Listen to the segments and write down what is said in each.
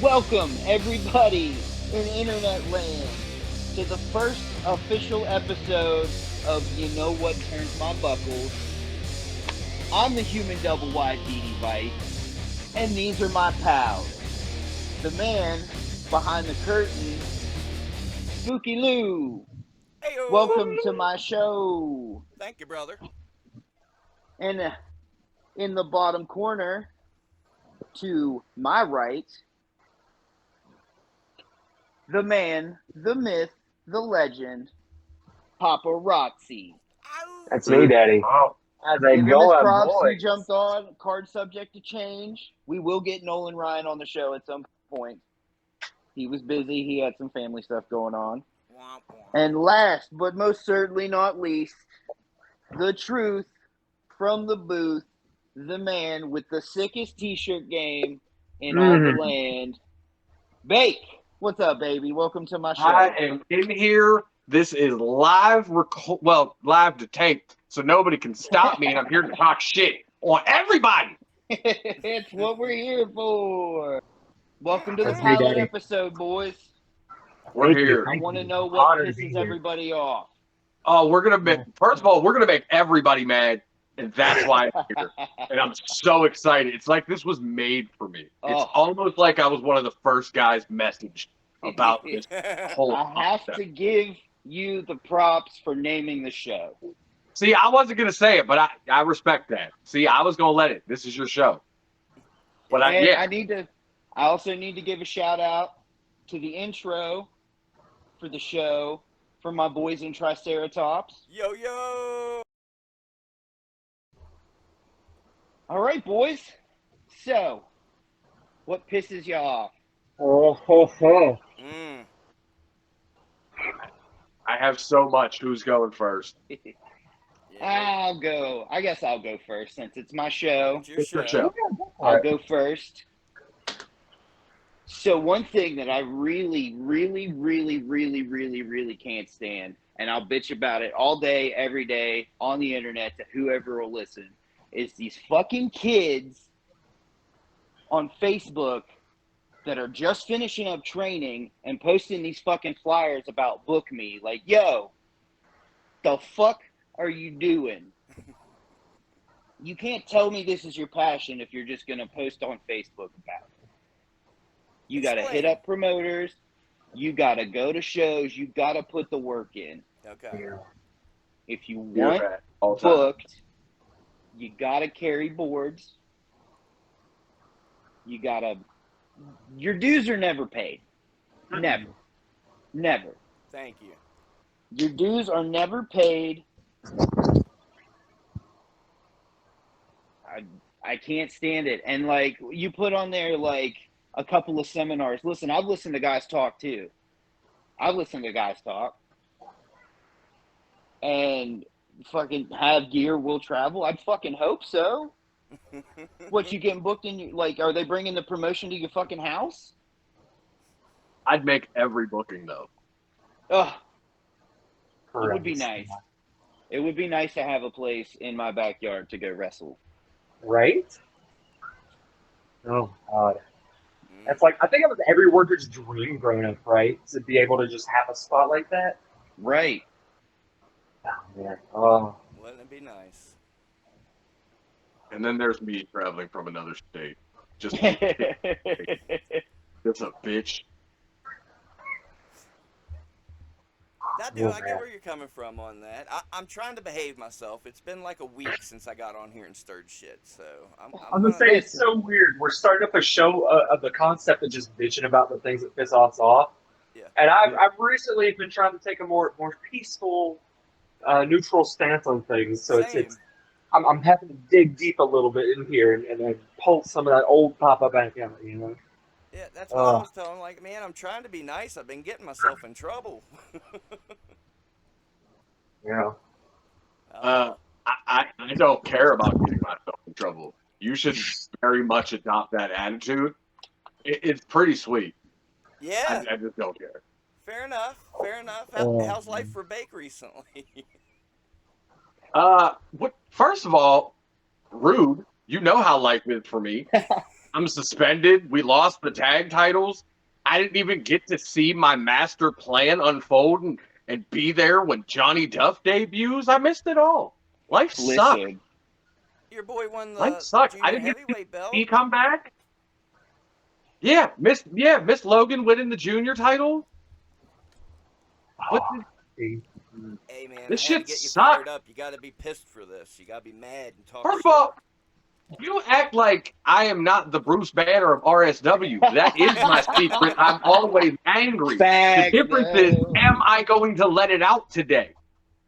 Welcome, everybody in internet land, to the first official episode of You Know What Turns My Buckles. I'm the human double wide DD Bite, and these are my pals. The man behind the curtain, Spooky Lou. Heyo! Welcome to my show. Thank you, brother. And in the bottom corner, to my right, the man, the myth, the legend, Paparazzi. Ow! That's me, Daddy. How's it Give him his going, props. He boys? jumped on. Card subject to change. We will get Nolan Ryan on the show at some point. He was busy. He had some family stuff going on. Womp womp. And last, but most certainly not least, the truth from the booth, the man with the sickest t-shirt game in all the land, Bake. What's up, baby? Welcome to my show. I am in here. This is live, live to tape, so nobody can stop me, and I'm here to talk shit on everybody. It's what we're here for. Welcome to the That's me, pilot Daddy. episode, boys. We're here. I want to know what Honored to be pisses here. everybody off. Oh, first of all, we're gonna make everybody mad, and that's why I'm here. And I'm so excited. It's like this was made for me. It's Oh. almost like I was one of the first guys messaged about this whole I have concept. to give you the props for naming the show. See, I wasn't going to say it, but I respect that. See, I was going to let it. This is your show. But I also need to give a shout out to the intro for the show for my boys in Triceratops. Yo yo! All right, boys. So, what pisses you off? Mm. I have so much. Who's going first? Yeah, I'll go. I guess I'll go first since it's my show. it's your It's show. your I'll go first. So one thing that I really can't stand, and I'll bitch about it all day, every day, on the internet to whoever will listen, is these fucking kids on Facebook that are just finishing up training and posting these fucking flyers about book me. Like, yo, the fuck are you doing? You can't tell me this is your passion if you're just going to post on Facebook about it. You got to hit up promoters. You got to go to shows. You got to put the work in. Okay. If you want booked, you got to carry boards. You got to... Your dues are never paid. Never. Never. Thank you. Your dues are never paid. I can't stand it. And, like, you put on there, like, a couple of seminars. Listen, I've listened to guys talk, too. I've listened to guys talk. And fucking have gear will travel? I'd fucking hope so. What, you getting booked in, like, are they bringing the promotion to your fucking house? I'd make every booking, though. Ugh. It would be nice. It would be nice to have a place in my backyard to go wrestle. Right? Oh, God. That's like, I think it was every worker's dream growing up, right? To be able to just have a spot like that. Right. Oh, man. Oh. Wouldn't it be nice? And then there's me traveling from another state. Just a bitch. Now, dude, I get where you're coming from on that. I'm trying to behave myself. It's been like a week since I got on here and stirred shit, so I'm gonna say, it's so weird. We're starting up a show of the concept of just bitching about the things that piss us off. Yeah. And I've recently been trying to take a more peaceful, neutral stance on things. So it's I'm having to dig deep a little bit in here and then pull some of that old Papa back out, you know? Yeah, that's what I was telling. Like, man, I'm trying to be nice. I've been getting myself in trouble. Yeah. I don't care about getting myself in trouble. You should very much adopt that attitude. It's pretty sweet. Yeah. I just don't care. Fair enough. How's life for Bake recently? First of all, rude. You know how life is for me. I'm suspended. We lost the tag titles. I didn't even get to see my master plan unfold and be there when Johnny Duff debuts. I missed it all. Life sucked. Listen, Your boy won Life the sucked. I junior didn't get to heavyweight see he belt. come back. Yeah, Miss Logan winning the junior title. What the, Hey man, this I had to shit get you sucked. fired up. You got to be pissed for this. You got to be mad and talk First shit. of all, you act like I am not the Bruce Banner of RSW. That is my secret. I'm always angry. fact, The difference is, no. am I going to let it out today?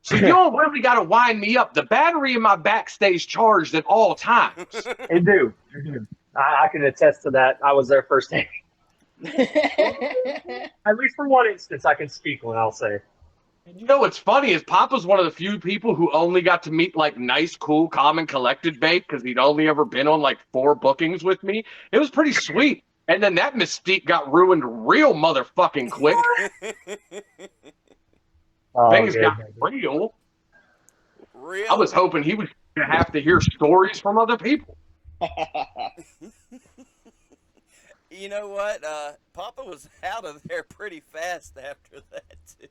So you don't really got to wind me up. The battery in my back stays charged at all times. They do. I can attest to that. I was there firsthand. At least for one instance, I can speak on. I'll say. You know what's funny is Papa's one of the few people who only got to meet like nice, cool, calm, and collected Bake because he'd only ever been on like 4 bookings with me. It was pretty sweet. And then that mystique got ruined real motherfucking quick. Oh, Things good. got real. Real. I was hoping he was going to have to hear stories from other people. You know what? Papa was out of there pretty fast after that too.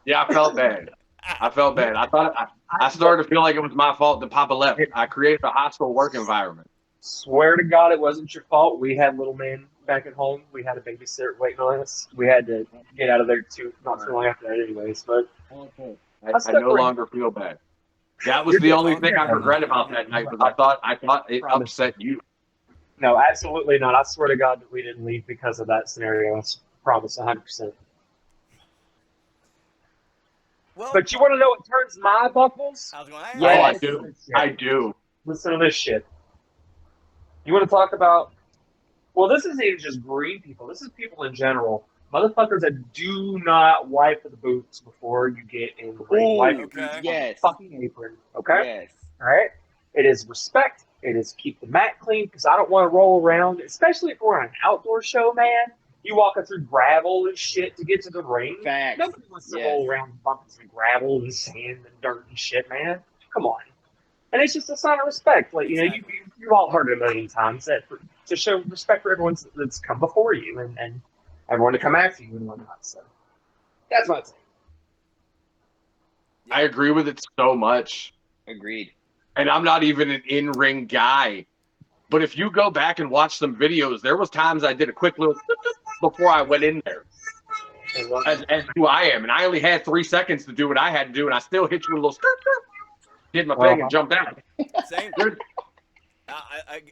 Yeah, I felt bad. I felt bad. I started to feel like it was my fault that Papa left. I created a hostile work environment. Swear to God, it wasn't your fault. We had little man back at home. We had a babysitter waiting on us. We had to get out of there not too long after that, anyways. But I no longer feel bad. That was the only thing I regret about that night was I thought it upset you. No, absolutely not. I swear to God that we didn't leave because of that scenario. I promise, 100%. Well, But you want to know what turns my buckles? I was going to ask. Oh, I Yes. do. I do. Listen to this shit. You want to talk about? Well, this isn't even just green people. This is people in general. Motherfuckers that do not wipe the boots before you get in the ring. Ooh, Wipe your okay. boots on Yes. the fucking apron. Okay. Yes. All right. It is respect. It is keep the mat clean because I don't want to roll around, especially if we're on an outdoor show, man. You walking through gravel and shit to get to the ring. Facts. Nobody wants to Yes. roll around bumping through gravel and sand and dirt and shit, man. Come on. And it's just a sign of respect. Like, you know, you've all heard it a million times that to show respect for everyone that's come before you and everyone to come after you and whatnot. So that's my thing. I agree with it so much. Agreed. And I'm not even an in-ring guy. But if you go back and watch some videos, there was times I did a quick little before I went in there. As who I am. And I only had 3 seconds to do what I had to do, and I still hit you with a little skirt, hit my thing and jumped out. Same.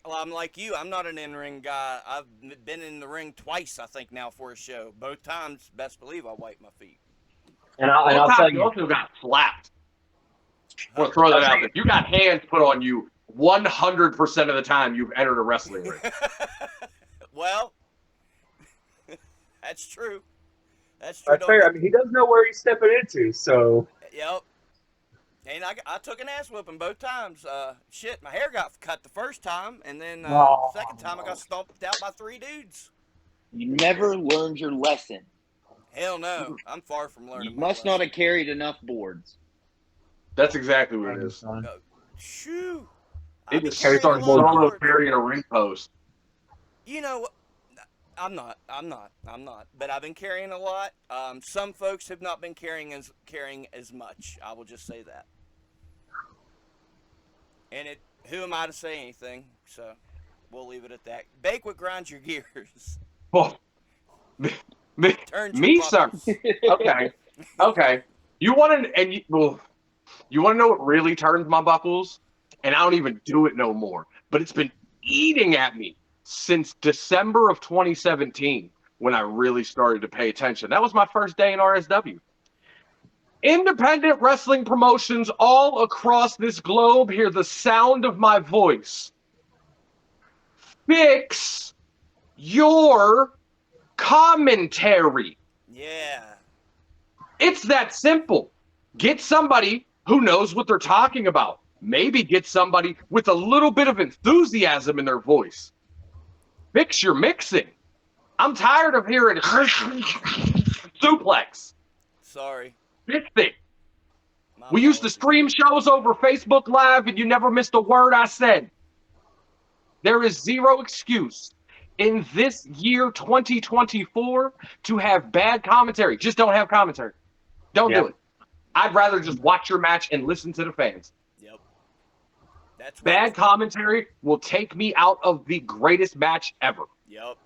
I'm like you. I'm not an in-ring guy. I've been in the ring twice, I think, now for a show. Both times, best believe I wipe my feet. And I'll tell you. also got slapped. We'll throw that out there. You got hands put on you 100% of the time you've entered a wrestling ring. Well, that's true. That's true. That's fair. I mean, he does know where he's stepping into, so. Yep. And I took an ass whooping both times. Shit, my hair got cut the first time, and then second time I got stomped out by 3 dudes. You never learned your lesson. Hell no. I'm far from learning. You must not have carried enough boards. That's exactly what it is. Shoo. It I've been just carrying starts a lot of solo boards. carrying a ring post. You know what? I'm not. But I've been carrying a lot. Some folks have not been carrying as much. I will just say that. And who am I to say anything? So we'll leave it at that. Bake what grinds your gears. Oh, me, sir. Okay. You want to you want to know what really turns my buckles? And I don't even do it no more. But it's been eating at me since December of 2017 when I really started to pay attention. That was my first day in RSW. Independent wrestling promotions all across this globe hear the sound of my voice. Fix your commentary. Yeah. It's that simple. Get somebody who knows what they're talking about. Maybe get somebody with a little bit of enthusiasm in their voice. Fix your mixing. I'm tired of hearing suplex. Sorry. Fix it. My We used to apologies. stream shows over Facebook Live and you never missed a word I said. There is zero excuse in this year 2024 to have bad commentary. Just don't have commentary. Don't do it. I'd rather just watch your match and listen to the fans. Yep. That's Bad commentary will take me out of the greatest match ever. Yep.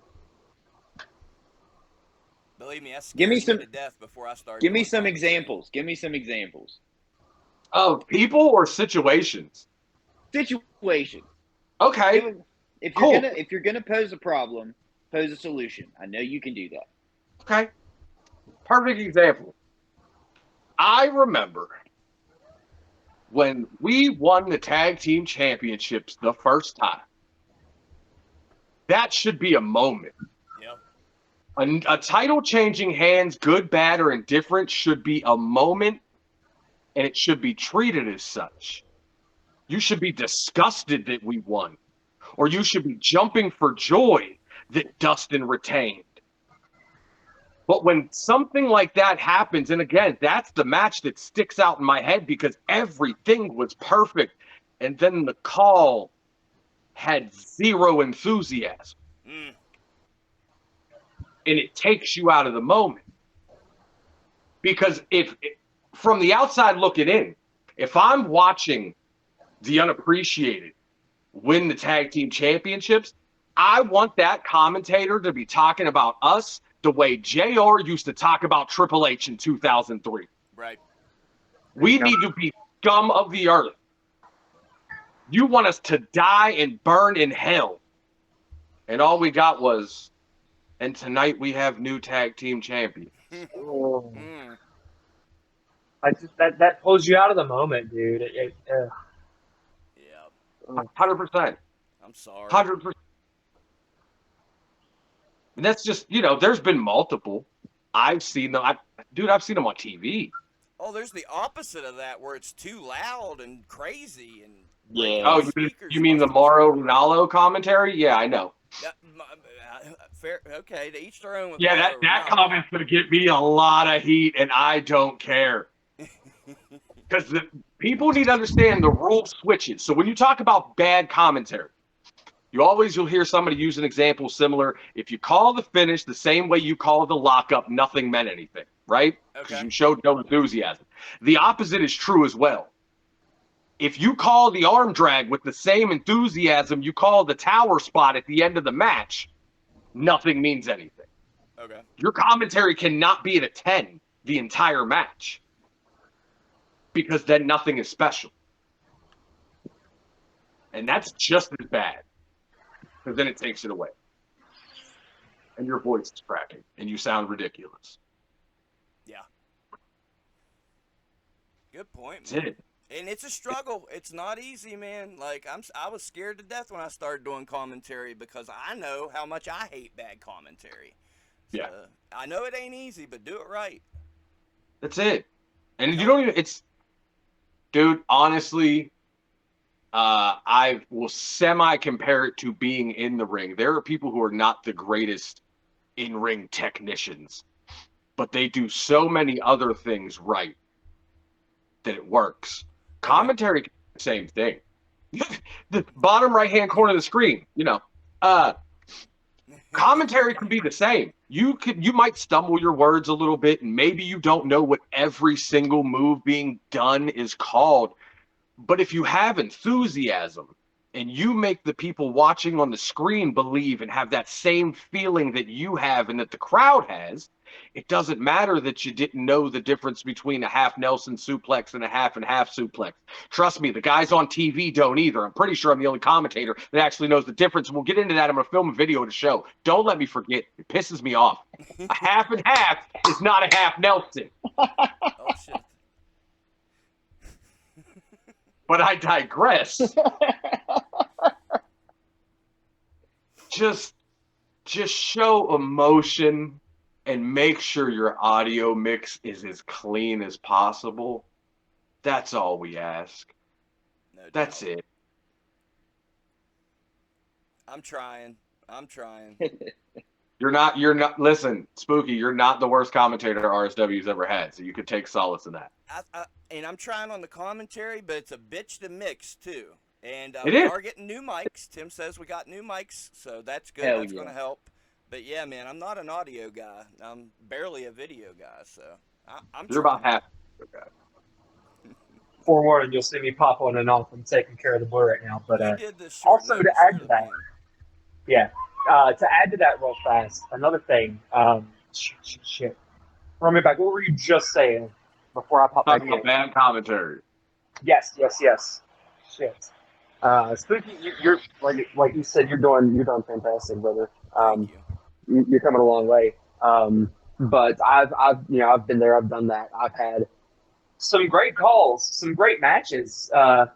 Believe me, that's Give me scared some- to death before I start. Give me doing some commentary. examples. Give me some examples. Of people or situations? Situation. Okay. If Cool. you're gonna pose a problem, pose a solution. I know you can do that. Okay. Perfect example. I remember when we won the tag team championships the first time. That should be a moment. Yep. A title changing hands, good, bad, or indifferent, should be a moment, and it should be treated as such. You should be disgusted that we won, or you should be jumping for joy that Dustin retained. But when something like that happens, and again, that's the match that sticks out in my head because everything was perfect, and then the call had zero enthusiasm. Mm. And it takes you out of the moment. Because if from the outside looking in, if I'm watching the Unappreciated win the tag team championships, I want that commentator to be talking about us the way JR used to talk about Triple H in 2003. Right. We need to be scum of the earth. You want us to die and burn in hell. And all we got was, and tonight we have new tag team champions. Mm. I just that pulls you out of the moment, dude. Yeah. 100%. I'm sorry. 100%. And that's just, there's been multiple. I've seen them. I've seen them on TV. Oh, there's the opposite of that where it's too loud and crazy and Yeah. Oh, speakers you mean the busting. Mauro Ronaldo commentary? Yeah, I know. Fair. Okay, to each their own. With Yeah, Mauro that Ronaldo. comment's going to get me a lot of heat, and I don't care. Because the people need to understand the rule switches. So when you talk about bad commentary, you'll hear somebody use an example similar. If you call the finish the same way you call the lockup, nothing meant anything, right? Because Okay. you showed no enthusiasm. The opposite is true as well. If you call the arm drag with the same enthusiasm you call the tower spot at the end of the match, nothing means anything. Okay. Your commentary cannot be at a 10 the entire match. Because then nothing is special. And that's just as bad. Because then it takes it away. And your voice is cracking. And you sound ridiculous. Yeah. Good point, That's man. it. And it's a struggle. It's not easy, man. Like I was scared to death when I started doing commentary because I know how much I hate bad commentary. So, Yeah. I know it ain't easy, but do it right. That's it. And you don't even, dude, honestly, I will semi-compare it to being in the ring. There are people who are not the greatest in-ring technicians, but they do so many other things right that it works. Commentary, same thing. The bottom right-hand corner of the screen, commentary can be the same. You might stumble your words a little bit, and maybe you don't know what every single move being done is called. But if you have enthusiasm and you make the people watching on the screen believe and have that same feeling that you have and that the crowd has, it doesn't matter that you didn't know the difference between a half Nelson suplex and half suplex. Trust me, the guys on TV don't either. I'm pretty sure I'm the only commentator that actually knows the difference. And we'll get into that. I'm going to film a video to show. Don't let me forget. It pisses me off. A half and half is not a half Nelson. Oh shit. But I digress. Just show emotion and make sure your audio mix is as clean as possible. That's all we ask. No doubt. That's it. I'm trying. You're not, listen, Spooky, you're not the worst commentator RSW's ever had, so you could take solace in that. And I'm trying on the commentary, but it's a bitch to mix too. And It we is. are getting new mics. Tim says we got new mics, so that's good. Hell That's yeah. going to help. But yeah, man, I'm not an audio guy. I'm barely a video guy, so I'm You're trying. about half. Okay. Forewarning, you'll see me pop on and off. I'm taking care of the boy right now. But You did this short also to notice. add You're to the that, man. yeah, to add to that real fast, another thing. Shit. Run me back. What were you just saying before I pop back Talking about in? bad commentary. Yes. Shit. Spooky, you're like you said, you're doing fantastic, brother. Thank you. You're coming a long way. But I've been there. I've done that. I've had some great calls, some great matches. A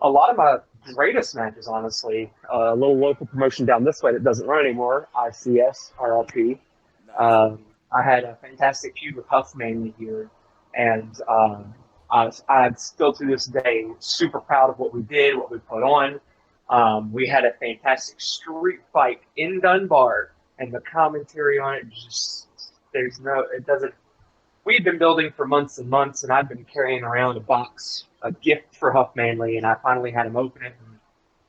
lot of my greatest matches, honestly. A little local promotion down this way that doesn't run anymore. ICS, RLP. Nice. I had a fantastic feud with Huff mainly here, and I'm still to this day super proud of what we did, what we put on. We had a fantastic street fight in Dunbar, and the commentary on it it doesn't. We've been building for months and months, and I've been carrying around a gift for Huff Manley, and I finally had him open it. And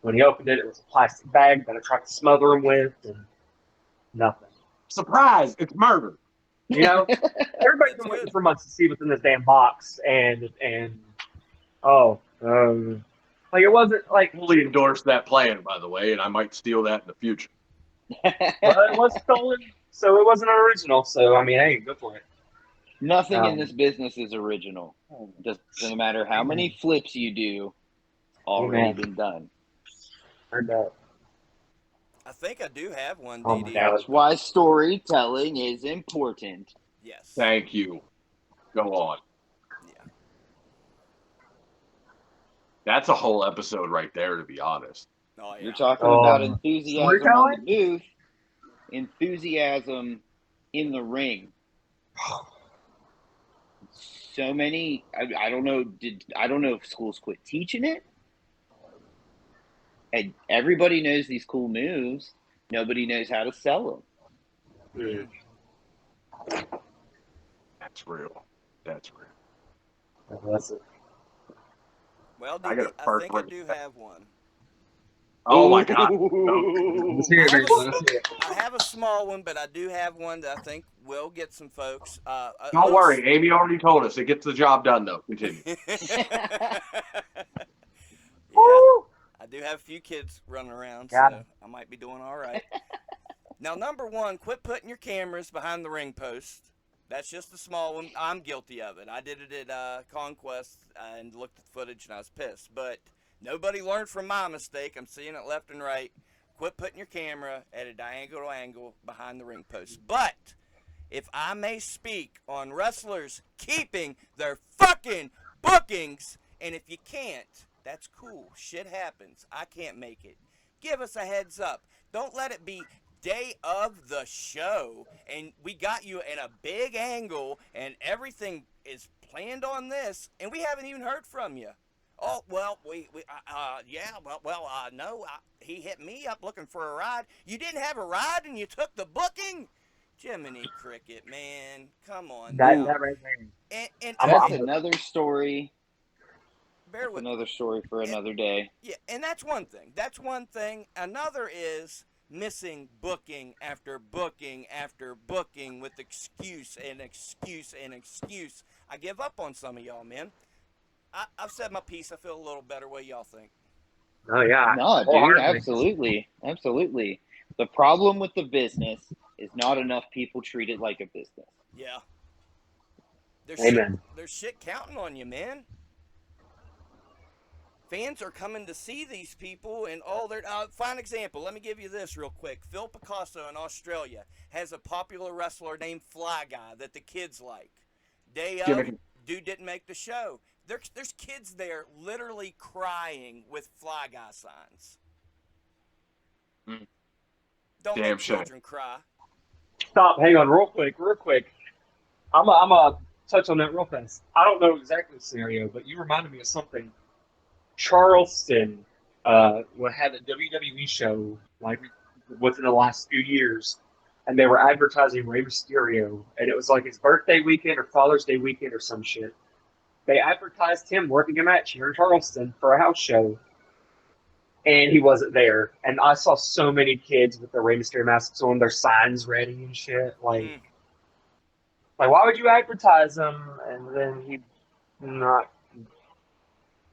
when he opened it, it was a plastic bag that I tried to smother him with, and nothing. Surprise! It's murder. You know, everybody's That's been waiting good. for months to see what's in this damn box, and like it wasn't like Fully endorse that plan, by the way, and I might steal that in the future. well, it was stolen, so it wasn't original. So I mean, hey, go for it. Nothing in this business is original. Doesn't matter how many flips you do, already Amen. been done. Heard that. I think I do have one, Oh my DD. God. That's why storytelling is important. Yes. Thank you. Go on. Yeah. That's a whole episode right there, to be honest. Oh yeah. You're talking about Oh. enthusiasm on the booth, enthusiasm in the ring. So many. I don't know. I don't know if schools quit teaching it. And everybody knows these cool moves. Nobody knows how to sell them. That's real. That's real. That's it. Well, I got DD, a I first think I ring. do have one. Oh my God. Let's hear it, baby. Let's hear it. I have a small one, but I do have one that I think will get some folks. Don't worry. Amy already told us. It gets the job done, though. Continue. Yeah, Woo! I do have a few kids running around, Got so it. I might be doing all right. Now, number one, quit putting your cameras behind the ring post. That's just a small one. I'm guilty of it. I did it at Conquest and looked at the footage, and I was pissed. But nobody learned from my mistake. I'm seeing it left and right. Quit putting your camera at a diagonal angle behind the ring post. But if I may speak on wrestlers keeping their fucking bookings, and if you can't, that's cool. Shit happens. I can't make it. Give us a heads up. Don't let it be day of the show and we got you in a big angle and everything is planned on this and we haven't even heard from you. Oh, well, no, he hit me up looking for a ride. You didn't have a ride and you took the booking? Jiminy Cricket, man. Come on now. That right there. And That's another story. bear with Another story for another day. Yeah, and that's one thing. That's one thing. Another is missing booking after booking after booking with excuse and excuse and excuse. I give up on some of y'all, man. I've said my piece. I feel a little better. What y'all think? Oh yeah. No, dude, absolutely. Absolutely. The problem with the business is not enough people treat it like a business. Yeah. Amen. There's shit counting on you, man. Fans are coming to see these people and all their... fine example. Let me give you this real quick. Phil Picasso in Australia has a popular wrestler named Fly Guy that the kids like. Day of, dude didn't make the show. There's kids there literally crying with Fly Guy signs. Don't make children cry. Stop. Hang on real quick. I'm a touch on that real fast. I don't know exactly the scenario, but you reminded me of something. Charleston had a WWE show like within the last few years, and they were advertising Rey Mysterio, and it was like his birthday weekend or Father's Day weekend or some shit. They advertised him working a match here in Charleston for a house show, and he wasn't there. And I saw so many kids with their Rey Mysterio masks on, their signs ready and shit. Like why would you advertise them and then he not?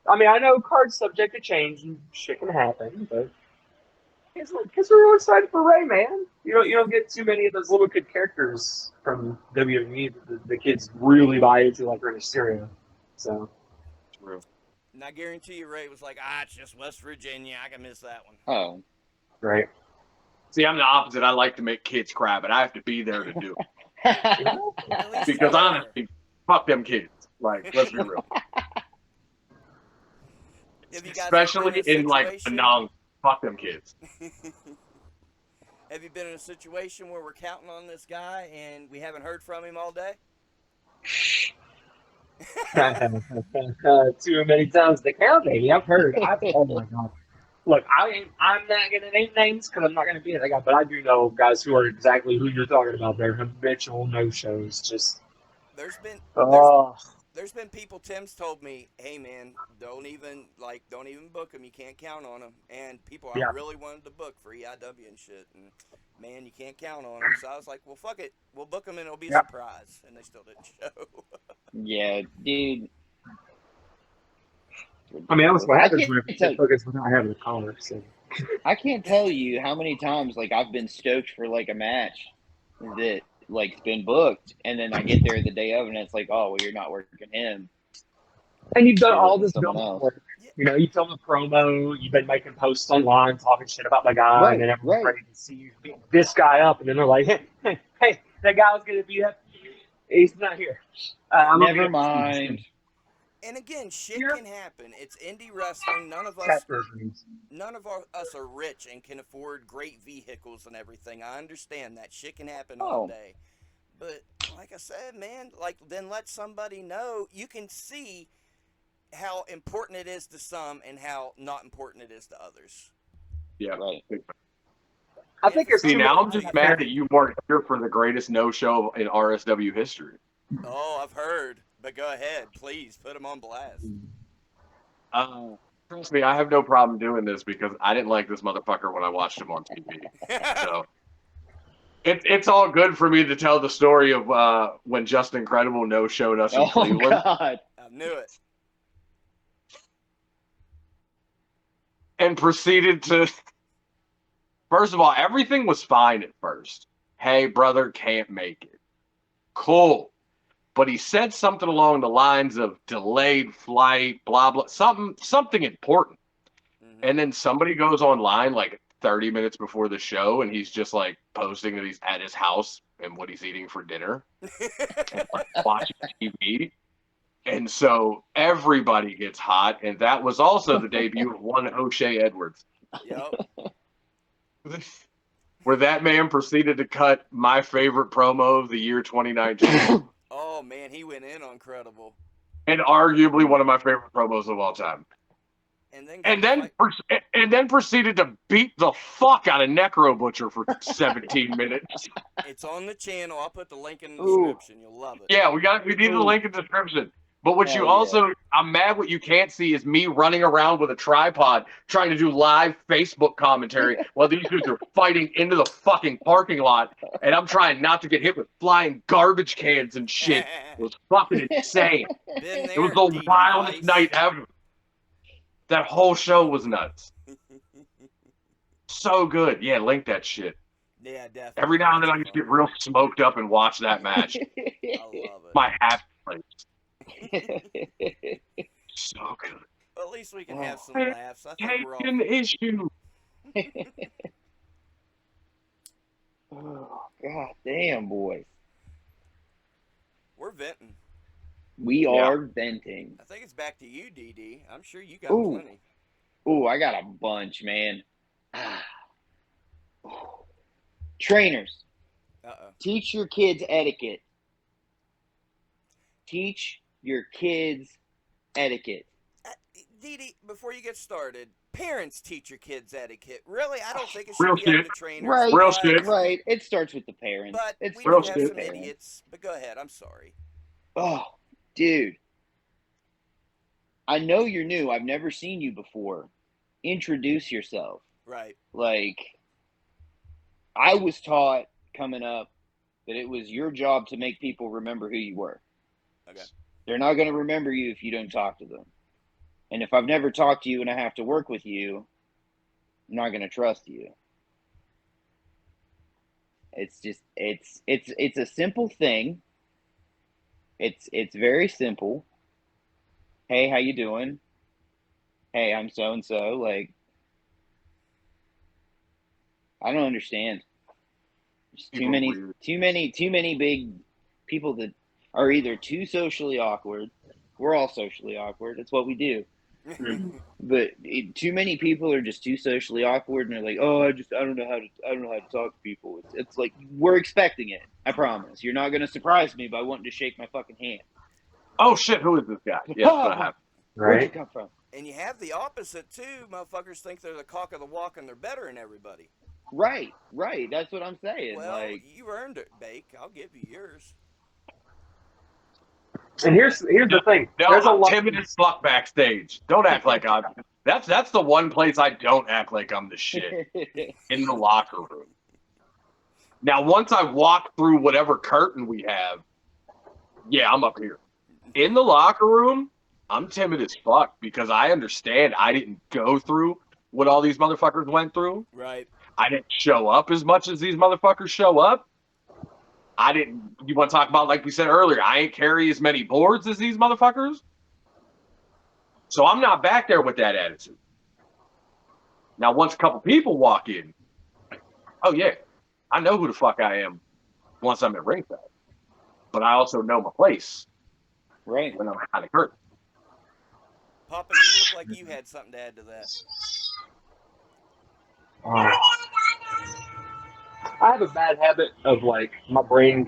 I mean, I know cards subject to change and shit can happen, but because we're all excited for Rey, man. You don't get too many of those little kid characters from WWE that the kids really buy into, like Rey Mysterio. So. True. And I guarantee you, Ray was like, it's just West Virginia. I can miss that one. Oh. Right. See, I'm the opposite. I like to make kids cry, but I have to be there to do it. Because honestly, fuck them kids. Like, let's be real. Especially in like a fuck them kids. Have you been in a situation where we're counting on this guy and we haven't heard from him all day? Too many times to count, baby. I've heard. Oh my god. Look, I'm not gonna name names because I'm not gonna be that guy, but I do know guys who are exactly who you're talking about. They're habitual no shows. Just there's been people. Tim's told me, hey man, don't even book them. You can't count on them. And people I really wanted to book for EIW and shit, and man, you can't count on them. So I was like, well, fuck it, we'll book them and it'll be a surprise. And they still didn't show. Yeah, dude. I mean, that's what happens when you focus without having the collar. So. I can't tell you how many times like I've been stoked for like a match that like it's been booked, and then I get there the day of, and it's like, oh, well, you're not working him. And you've done all this building work. You know, you film a promo, you've been making posts online talking shit about the guy, and then everyone's ready to see you beat this guy up, and then they're like, hey, that guy was going to beat up. He's not here. Never mind. And again, shit can happen. It's indie wrestling. None of us are rich and can afford great vehicles and everything. I understand that shit can happen all day. But like I said, man, then let somebody know. You can see how important it is to some and how not important it is to others. Yeah, right. I think now I'm just mad that you weren't here for the greatest no-show in RSW history. Oh, I've heard. But go ahead, please put them on blast. Trust me, I have no problem doing this because I didn't like this motherfucker when I watched him on TV. So it's all good for me to tell the story of when Just Incredible no-showed us in Cleveland. God. I knew it. And proceeded to. First of all, everything was fine at first. Hey, brother, can't make it. Cool. But he said something along the lines of delayed flight, blah, blah, something important. Mm-hmm. And then somebody goes online like 30 minutes before the show, and he's just like posting that he's at his house and what he's eating for dinner and like, watching TV. And so everybody gets hot, and that was also the debut of one O'Shea Edwards. Yep. Where that man proceeded to cut my favorite promo of the year 2019. Oh, man, he went in on Credible. And arguably one of my favorite promos of all time. And then proceeded to beat the fuck out of Necro Butcher for 17 minutes. It's on the channel. I'll put the link in the description. You'll love it. Yeah, we need the link in the description. But what I'm mad what you can't see is me running around with a tripod trying to do live Facebook commentary while these dudes are fighting into the fucking parking lot, and I'm trying not to get hit with flying garbage cans and shit. It was fucking insane. It was the wildest night ever. That whole show was nuts. So good. Yeah, link that shit. Yeah, definitely. Every now and then I just get real smoked up and watch that match. I love it. My happy place. So good. Well, at least we can have some laughs. I think we're all... an issue. Oh, god damn, boys. We're venting. We are venting. I think it's back to you, DD. I'm sure you got plenty. Ooh, I got a bunch, man. Trainers. Teach your kids etiquette. Teach your kids etiquette. DD, before you get started, parents teach your kids etiquette. Really? I don't think it should be up to trainers. Right. It starts with the parents. But we do have some idiots. But go ahead. I'm sorry. Oh, dude. I know you're new. I've never seen you before. introduce yourself. Right. Like, I was taught coming up that it was your job to make people remember who you were. Okay. They're not going to remember you if you don't talk to them. And if I've never talked to you and I have to work with you, I'm not going to trust you. It's just it's a simple thing. It's very simple. Hey, how you doing? Hey, I'm so and so. Like, I don't understand. There's too many big people that are either too socially awkward. We're all socially awkward. That's what we do. But too many people are just too socially awkward, and they're like, "Oh, I don't know how to talk to people." It's like we're expecting it. I promise. You're not gonna surprise me by wanting to shake my fucking hand. Oh shit, who is this guy? Yeah, that's what happened. Where'd you Right? come from? And you have the opposite too. Motherfuckers think they're the cock of the walk and they're better than everybody. Right. That's what I'm saying. Well, Like, you earned it, Bake. I'll give you yours. And here's the thing. No, There's a I'm lot. timid as fuck backstage. Don't act like I'm. That's the one place I don't act like I'm the shit, in the locker room. Now, once I walk through whatever curtain we have, yeah, I'm up here. In the locker room, I'm timid as fuck because I understand I didn't go through what all these motherfuckers went through. Right. I didn't show up as much as these motherfuckers show up. You want to talk about, like we said earlier, I ain't carry as many boards as these motherfuckers. So I'm not back there with that attitude. Now, once a couple people walk in, oh yeah, I know who the fuck I am once I'm at ringside. But I also know my place right. when I'm behind the curtain. Papa, you look like you had something to add to that. I have a bad habit of like my brain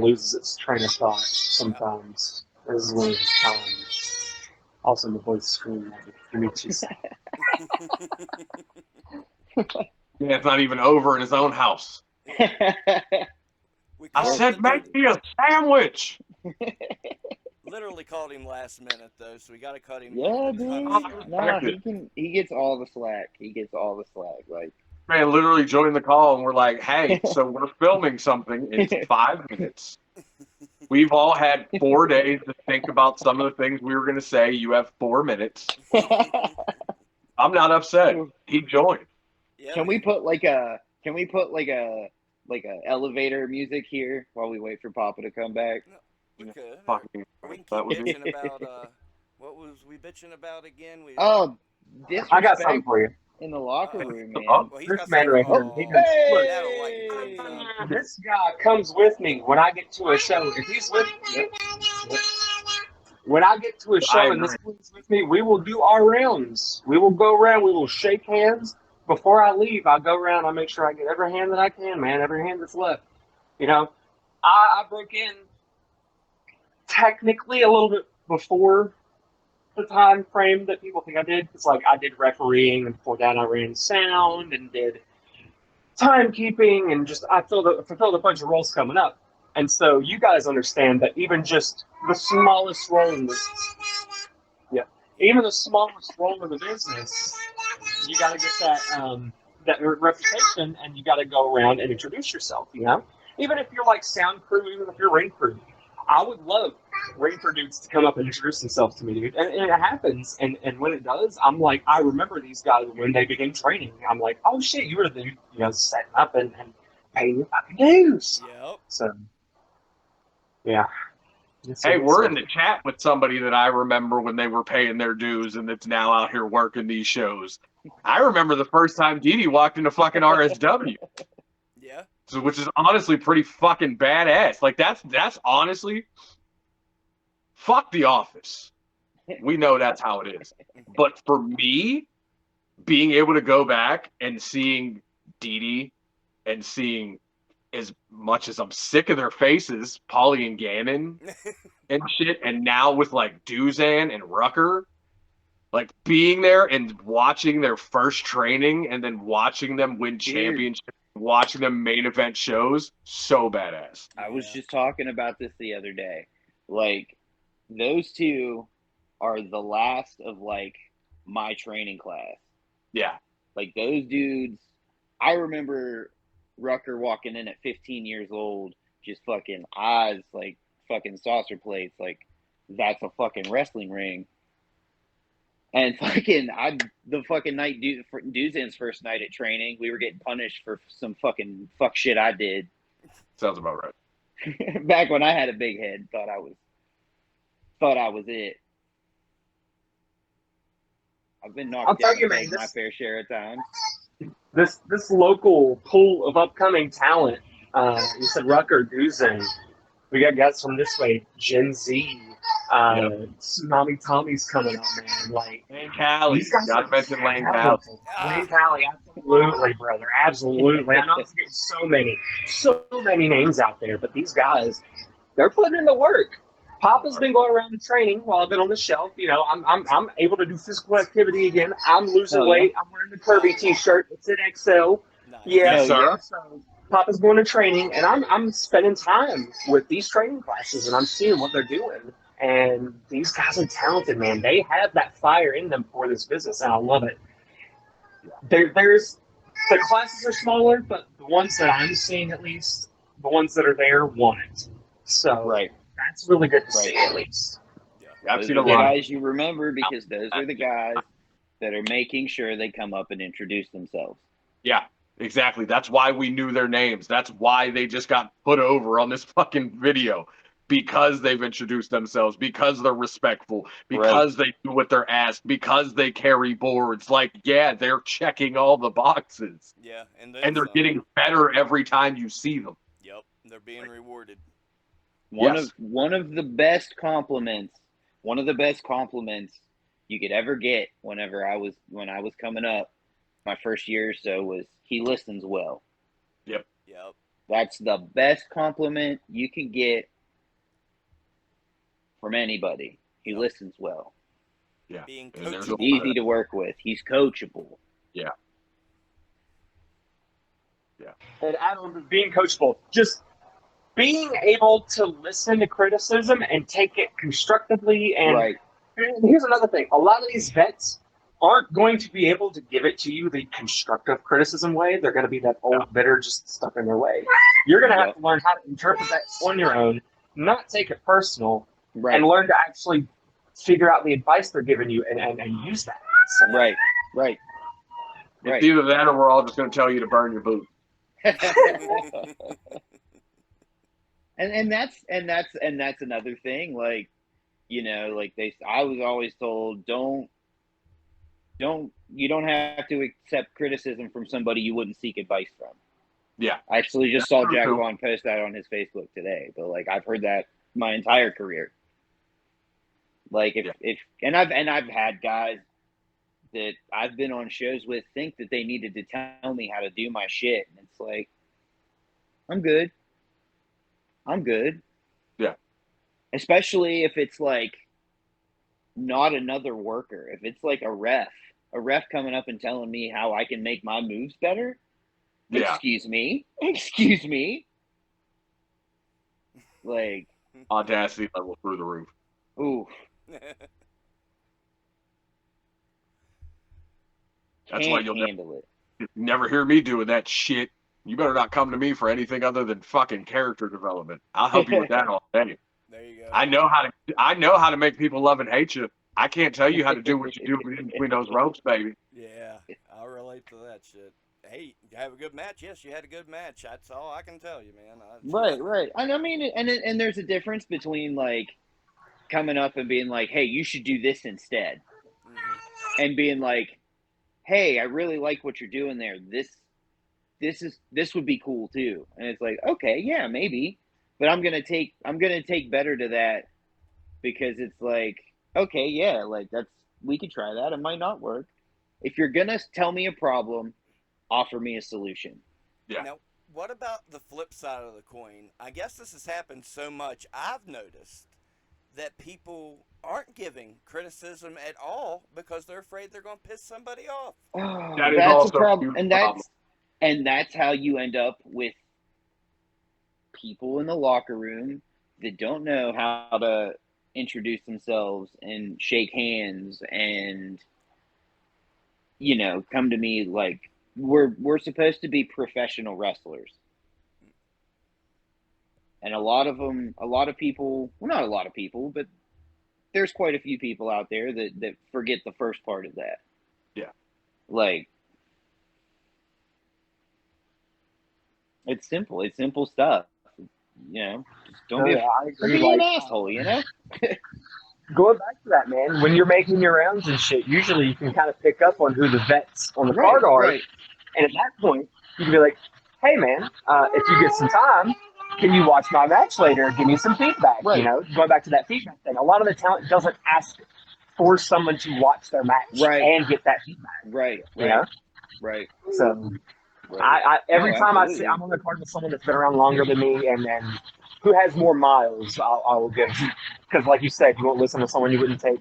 loses its train of thought sometimes. This is one of those times. Also, my voice screaming at me. Give me 2 seconds. Yeah, it's not even over in his own house. We I called said, it make me a sandwich. literally called him last minute though, so we got to cut him. Yeah, a ton dude. of slack. No, he gets all the slack. Like, Man, literally joined the call and we're like, hey, so we're filming something. It's 5 minutes. We've all had 4 days to think about some of the things we were going to say. You have 4 minutes. I'm not upset. He joined. Yeah, can we man. put like a elevator music here while we wait for Papa to come back? We could. Fucking Or we can that keep would be- bitching about what was we bitching about again? We Oh, I got something disrespect for you. in the locker room, man. Oh. well, he's This got man something. right here. Oh, He does- look. that'll lighten things up. This guy comes with me when I get to a show. If he's with me, when I get to a show and this one's with me, we will do our rounds. We will go around. We will shake hands. Before I leave, I go around. I make sure I get every hand that I can, man. Every hand that's left. You know, I broke in technically a little bit before the time frame that people think I did. It's like I did refereeing, and before that I ran sound and did timekeeping, and just I fulfilled a bunch of roles coming up. And so you guys understand that even just the smallest role in the even the smallest role in the business, you got to get that reputation, and you got to go around and introduce yourself. You know, even if you're like sound crew, even if you're ring crew, I would love ring crew dudes to come up and introduce themselves to me, dude. And it happens, and when it does, I'm like, I remember these guys when they begin training. I'm like, oh shit, you were the dude, you know, setting up and paying your fucking dues. Yep. So, yeah. Hey, we're in the chat with somebody that I remember when they were paying their dues and that's now out here working these shows. I remember the first time Dee Dee walked into fucking RSW. Yeah. So, which is honestly pretty fucking badass. Like, that's honestly, fuck The Office. We know that's how it is. But for me, being able to go back and seeing Dee Dee and seeing, as much as I'm sick of their faces, Paulie and Gannon and shit, and now with like Duzan and Rucker, like being there and watching their first training and then watching them win championships, watching them main event shows, so badass. I was just talking about this the other day. Like, those two are the last of like my training class. Yeah. Like those dudes, I remember Rucker walking in at 15 years old, just fucking eyes like fucking saucer plates, like that's a fucking wrestling ring. And fucking, the fucking night Duzan's first night at training, we were getting punished for some fucking fuck shit I did. Sounds about right. Back when I had a big head, thought I was it. I've been I'll knocked tell down you, the man, peg my fair share of times. this local pool of upcoming talent. You said Rucker, Duzen. We got guys from this way, Gen Z. Tsunami Tommy's coming up, man. Like Lane Cali. these guys Gotta are mention Lane Cali. talented. Lane Cali, absolutely, brother, absolutely. I know I'm getting so many names out there, but these guys, they're putting in the work. Papa's been going around the training while I've been on the shelf. You know, I'm able to do physical activity again. I'm losing Hell yeah. weight. I'm wearing the Kirby T-shirt. It's an XL. Nice. Yeah, Yes, sir. So Papa's going to training, and I'm spending time with these training classes, and I'm seeing what they're doing. And these guys are talented, man. They have that fire in them for this business, and I love it. There's the classes are smaller, but the ones that I'm seeing, at least, the ones that are there, want it. So Right. that's really good to see, at least. Yeah. I've Those seen are a the lot. guys you remember because those are the guys that are making sure they come up and introduce themselves. Yeah, exactly. That's why we knew their names. That's why they just got put over on this fucking video. Because they've introduced themselves, because they're respectful, because they do what they're asked, because they carry boards. Like, yeah, they're checking all the boxes. Yeah, and they're getting better every time you see them. Yep, they're being rewarded. One of the best compliments you could ever get when I was coming up, my first year or so, was he listens well. Yep. That's the best compliment you can get from anybody. He listens well. Yeah. Being He's easy to work with. He's coachable. Yeah. And Adam, being coachable, just being able to listen to criticism and take it constructively. And here's another thing. A lot of these vets aren't going to be able to give it to you the constructive criticism way. They're going to be that old bitter just stuck in their way. You're going to have to learn how to interpret that on your own, not take it personal, and learn to actually figure out the advice they're giving you and use that. So, Right. It's either that or we're all just going to tell you to burn your boots. and that's another thing. Like, you know, like I was always told, you don't have to accept criticism from somebody you wouldn't seek advice from. Yeah. I actually just saw Jack Vaughn post that on his Facebook today, but like I've heard that my entire career. Like and I've had guys that I've been on shows with think that they needed to tell me how to do my shit, and it's like, I'm good. Yeah. Especially if it's like not another worker. If it's like a ref coming up and telling me how I can make my moves better. Yeah. Excuse me. Like, audacity level through the roof. Ooh. That's why you'll handle it. Never hear me doing that shit. You better not come to me for anything other than fucking character development. I'll help you with that all day. There you go. I know how to make people love and hate you. I can't tell you how to do what you do between those ropes, baby. Yeah, I'll relate to that shit. Hey, you have a good match? Yes, you had a good match. That's all I can tell you, man. Right. I mean, and there's a difference between like coming up and being like, hey, you should do this instead. Mm-hmm. And being like, hey, I really like what you're doing there. This would be cool too. And it's like, okay, yeah, maybe. But I'm gonna take better to that, because it's like, okay, yeah, like we could try that. It might not work. If you're gonna tell me a problem, offer me a solution. Yeah. Now, what about the flip side of the coin? I guess this has happened so much. I've noticed that people aren't giving criticism at all because they're afraid they're going to piss somebody off. Oh, that's a problem, and that's how you end up with people in the locker room that don't know how to introduce themselves and shake hands and come to me like we're supposed to be professional wrestlers. And a lot of people, well, not a lot of people, but there's quite a few people out there that forget the first part of that. Yeah. Like, it's simple. It's simple stuff. Just don't be an asshole, Going back to that, man, when you're making your rounds and shit, usually you can kind of pick up on who the vets on the card are. Right. And at that point, you can be like, hey, man, if you get some time, can you watch my match later? Give me some feedback. Right. Going back to that feedback thing. A lot of the talent doesn't ask for someone to watch their match and get that feedback. Right. Right. So every time I'm on the card with someone that's been around longer than me and who has more miles, I will give. Because like you said, you won't listen to someone you wouldn't take.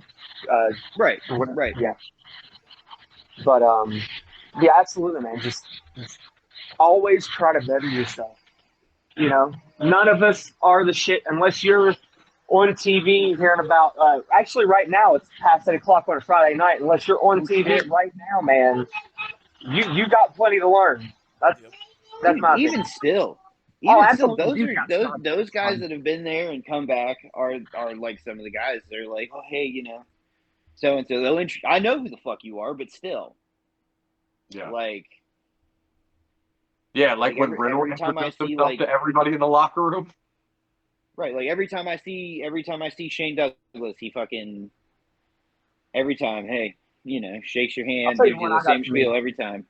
Right. Yeah. But, yeah, absolutely, man. Just always try to better yourself. None of us are the shit unless you're on TV hearing about. Actually, right now it's past 8 o'clock on a Friday night. Unless you're on TV right now, man, you got plenty to learn. That's my even opinion. still. Those guys that have been there and come back are like some of the guys. They're like, oh hey, so and so. I know who the fuck you are, but still. Yeah. Like. Yeah, like when Riddle introduced himself to everybody in the locker room. Right, like every time I see Shane Douglas, he fucking every time, hey, shakes your hand, gives you the same spiel every time.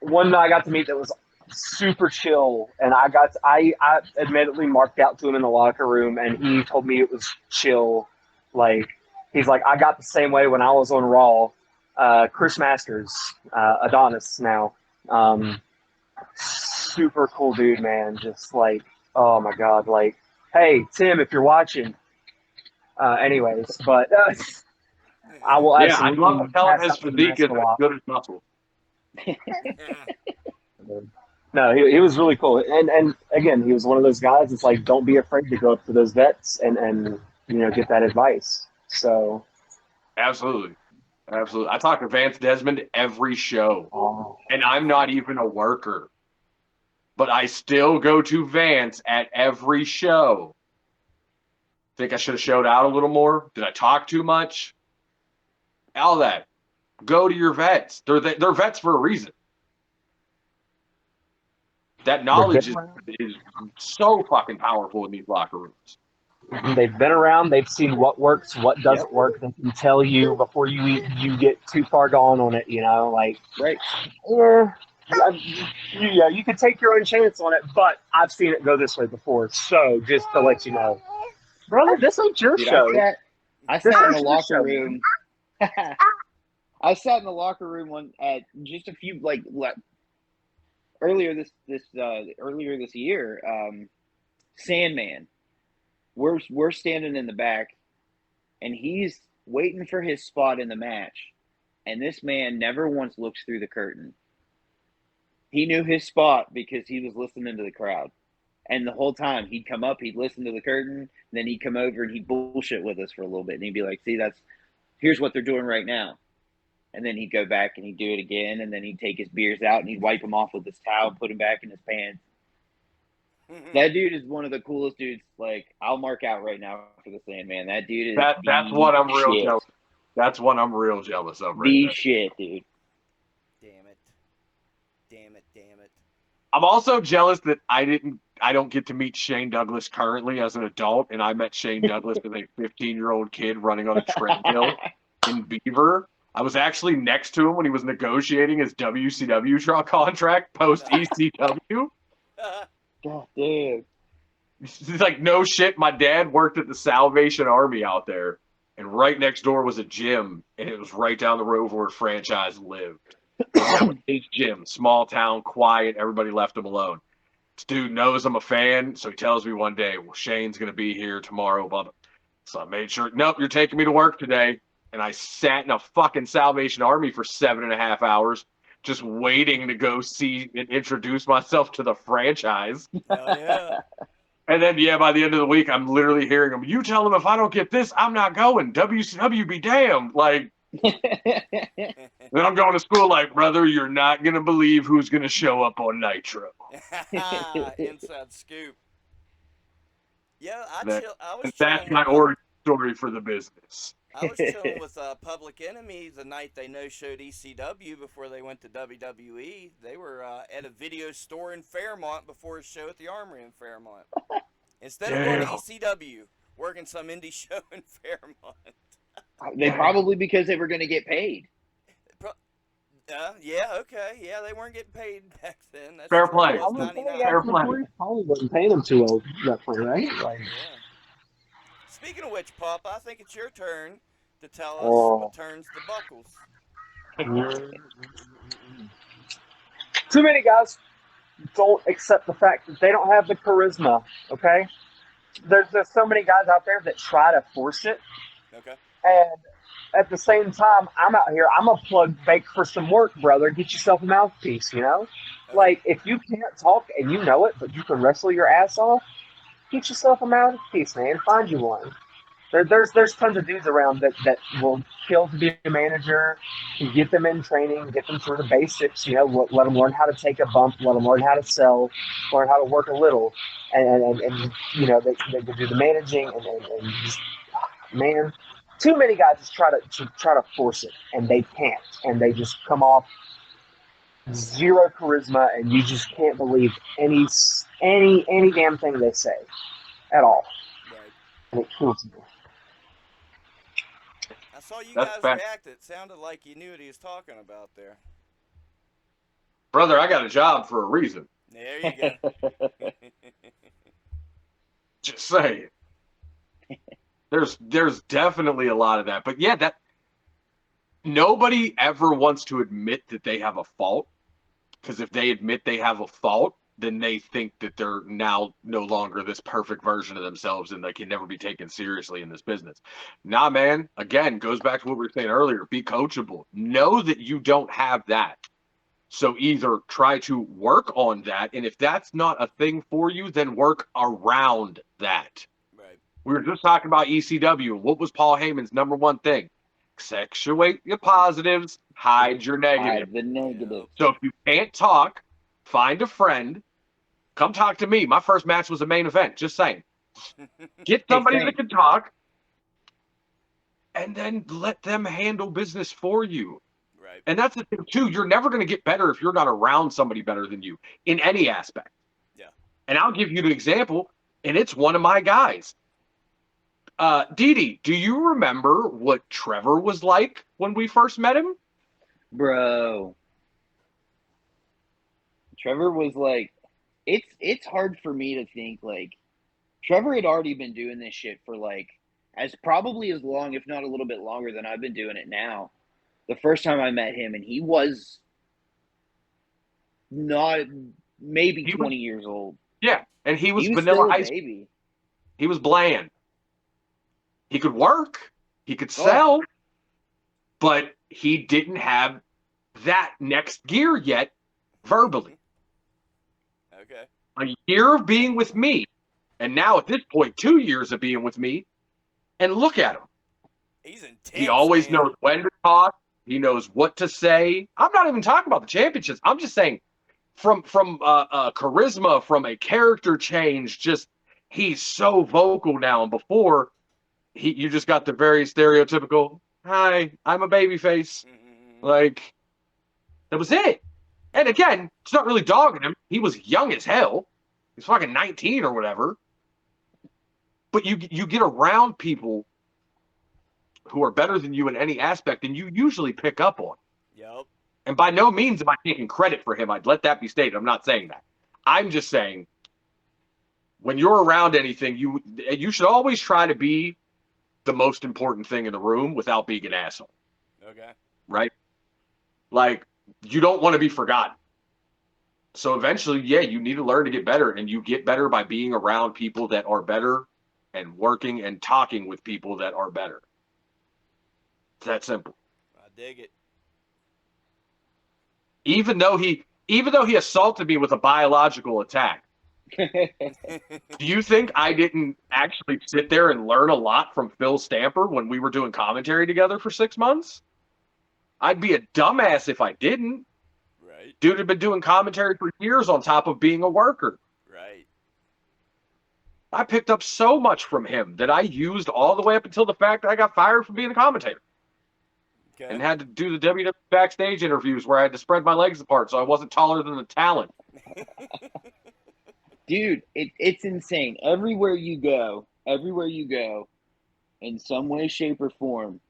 One that I got to meet that was super chill, and I admittedly marked out to him in the locker room, and he told me it was chill. Like he's like, I got the same way when I was on Raw. Chris Masters, Adonis now. Super cool dude, man. Just like, oh my god, like, hey Tim, if you're watching. Anyways, but I will. Yeah, I love telling his physique is as good as muscle. No, he was really cool, and again, he was one of those guys. It's like, don't be afraid to go up to those vets and get that advice. So, absolutely. I talk to Vance Desmond every show, and I'm not even a worker, but I still go to Vance at every show. Think I should have showed out a little more? Did I talk too much? All that. Go to your vets. They're vets for a reason. That knowledge is so fucking powerful in these locker rooms. They've been around. They've seen what works, what doesn't work. They can tell you before you get too far gone on it. Like, right? Yeah, you could take your own chance on it, but I've seen it go this way before. So just to let you know, brother, this ain't your show. I sat in the locker room. I sat in the locker room at just a few earlier this year. Sandman. We're standing in the back, and he's waiting for his spot in the match, and this man never once looks through the curtain. He knew his spot because he was listening to the crowd, and the whole time he'd come up, he'd listen to the curtain, then he'd come over and he'd bullshit with us for a little bit, and he'd be like, "See, here's what they're doing right now," and then he'd go back and he'd do it again, and then he'd take his beers out and he'd wipe them off with his towel, put them back in his pants. That dude is one of the coolest dudes. Like, I'll mark out right now for the Sandman. That dude is that's what I'm real jealous. That's what I'm real jealous of right now. Shit, dude. Damn it. I'm also jealous that I don't get to meet Shane Douglas currently as an adult, and I met Shane Douglas as a 15-year-old kid running on a treadmill in Beaver. I was actually next to him when he was negotiating his WCW contract post ECW. God damn. It's like, no shit, my dad worked at the Salvation Army out there, and right next door was a gym, and it was right down the road where franchise lived. That was his gym, small town, quiet, everybody left him alone. This dude knows I'm a fan, so he tells me one day, well, Shane's going to be here tomorrow, blah, blah. So I made sure, nope, you're taking me to work today. And I sat in a fucking Salvation Army for 7.5 hours, just waiting to go see and introduce myself to the franchise. Hell yeah. And then, by the end of the week, I'm literally hearing them, you tell them if I don't get this, I'm not going. WCW be damned. Like, Then I'm going to school like, brother, you're not going to believe who's going to show up on Nitro. Inside scoop. Yeah, I was That's chilling with my origin story for the business. I was chilling with Public Enemy the night they no-showed ECW before they went to WWE. They were at a video store in Fairmont before a show at the Armory in Fairmont. Instead of going to ECW, working some indie show in Fairmont. They probably because they were going to get paid. Yeah, okay. Yeah, they weren't getting paid back then. That's Fair true. play. It was Probably 99. Fair play. Probably wasn't paying them too well, definitely, right? Like, Yeah. Speaking of which, Pop, I think it's your turn to tell us oh. what turns the buckles. Too many guys don't accept the fact that they don't have the charisma, okay? There's so many guys out there that try to force it, Okay. and at the same time, I'm out here, I'm a plug bake for some work, brother. Get yourself a mouthpiece, you know? Okay. Like, if you can't talk and you know it, but you can wrestle your ass off, get yourself a mouthpiece, man. Find you one. There's tons of dudes around that will kill to be a manager, can get them in training, get them through the basics, you know, let them learn how to take a bump, let them learn how to sell, learn how to work a little, and you know, they do the managing, and just, man, too many guys just try to force it, and they can't, and they just come off zero charisma, and you just can't believe any damn thing they say at all, Right. and it kills me. I saw you That's guys bad. react. It sounded like you knew what he was talking about there. Brother, I got a job for a reason. There you go. Just saying. There's definitely a lot of that. But yeah, that nobody ever wants to admit that they have a fault. Because if they admit they have a fault, then they think that they're now no longer this perfect version of themselves and they can never be taken seriously in this business. Nah, man, again, goes back to what we were saying earlier. Be coachable. Know that you don't have that. So either try to work on that, and if that's not a thing for you, then work around that. Right. We were just talking about ECW. What was Paul Heyman's number one thing? Accentuate your positives, hide your negatives. Hide the negative. Yep. So if you can't talk, find a friend. Come talk to me. My first match was a main event. Just saying. Get somebody same. that can talk, and then let them handle business for you. Right. And that's the thing, too. You're never going to get better if you're not around somebody better than you in any aspect. Yeah. And I'll give you an example, and it's one of my guys. Dee, do you remember what Trevor was like when we first met him? Bro. Trevor was like, it's hard for me to think, like, Trevor had already been doing this shit for, like, as probably as long, if not a little bit longer than I've been doing it now. The first time I met him, and he was not maybe 20 years old. Yeah, and he was He was vanilla still a ice. baby. He was bland. He could work. He could sell. But he didn't have that next gear yet verbally. Okay. A year of being with me, and now at this point, 2 years of being with me, and look at him. He's intense. He always man. knows when to talk. He knows what to say. I'm not even talking about the championships. I'm just saying from charisma, from a character change, just he's so vocal now. And before, you just got the very stereotypical, hi, I'm a babyface. Like, that was it. And again, it's not really dogging him. He was young as hell. He's fucking 19 or whatever. But you get around people who are better than you in any aspect, and you usually pick up on. Yep. And by no means am I taking credit for him. I'd let that be stated. I'm not saying that. I'm just saying when you're around anything, you should always try to be the most important thing in the room without being an asshole. Okay. Right? Like, you don't want to be forgotten. So eventually, yeah, you need to learn to get better, and you get better by being around people that are better and working and talking with people that are better. It's that simple. I dig it. Even though he assaulted me with a biological attack, do you think I didn't actually sit there and learn a lot from Phil Stamper when we were doing commentary together for 6 months? I'd be a dumbass if I didn't. Right. Dude had been doing commentary for years on top of being a worker. Right. I picked up so much from him that I used all the way up until the fact I got fired from being a commentator. Okay. And had to do the WWE backstage interviews where I had to spread my legs apart so I wasn't taller than the talent. Dude, it's insane. Everywhere you go, in some way, shape, or form,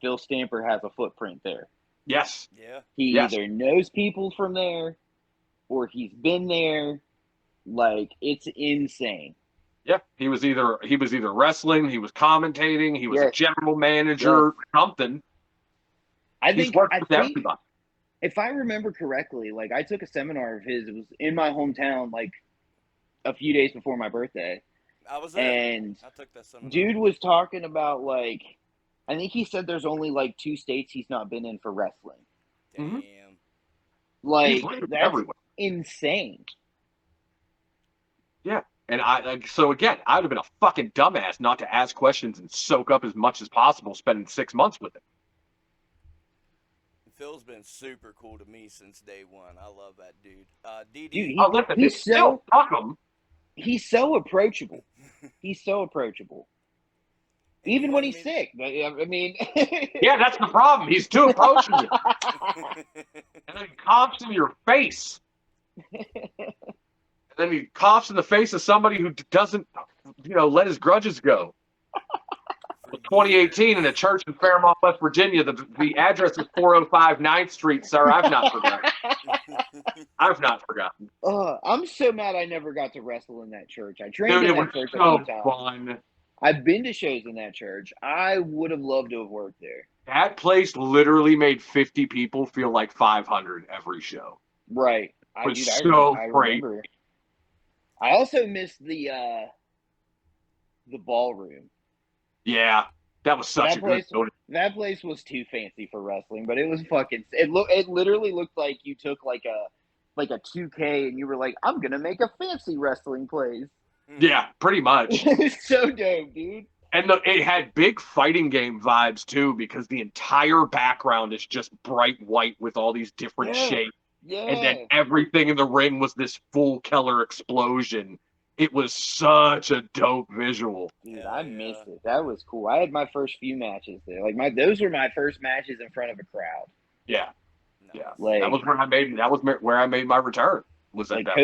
Phil Stamper has a footprint there. Yes. Yeah. He Yes. either knows people from there or he's been there. Like, it's insane. Yeah. He was either wrestling, he was commentating, he was a Yes. general manager, something. I He's think worked with everybody. if I remember correctly, like I took a seminar of his. It was in my hometown, like a few days before my birthday. I was there. And I took that seminar. dude was talking about, like, I think he said there's only like 2 states he's not been in for wrestling. Damn. Like, He's worked that's everywhere. insane. Yeah. And so again, I would have been a fucking dumbass not to ask questions and soak up as much as possible, spending 6 months with him. Phil's been super cool to me since day one. I love that dude. DD. Dude, listen, he's still fuck him. he's so approachable. He's so approachable. And Even you when wanted he's me sick. I mean, Yeah, that's the problem. He's too approachable. to- And then he coughs in your face. And then he coughs in the face of somebody who doesn't, let his grudges go. For 2018 in a church in Fairmont, West Virginia. The address is 405 9th Street, sir. I've not forgotten. I've not forgotten. I'm so mad I never got to wrestle in that church. I trained Dude, in it that was church a so few times. fun. I've been to shows in that church. I would have loved to have worked there. That place literally made 50 people feel like 500 every show. Right. It was I so great. remember. I also missed the ballroom. Yeah, that was such That a good place- building. That place was too fancy for wrestling, but it was fucking. It literally looked like you took like a 2K and you were like, I'm gonna make a fancy wrestling place. Yeah, pretty much. It's so dope, dude. And it had big fighting game vibes too, because the entire background is just bright white with all these different shapes. Yeah. And then everything in the ring was this full Keller explosion. It was such a dope visual. Dude, Hell I yeah. missed it. That was cool. I had my first few matches there. Like those were my first matches in front of a crowd. Yeah, Nice. yeah. Like, That was where I made my return. Was at like that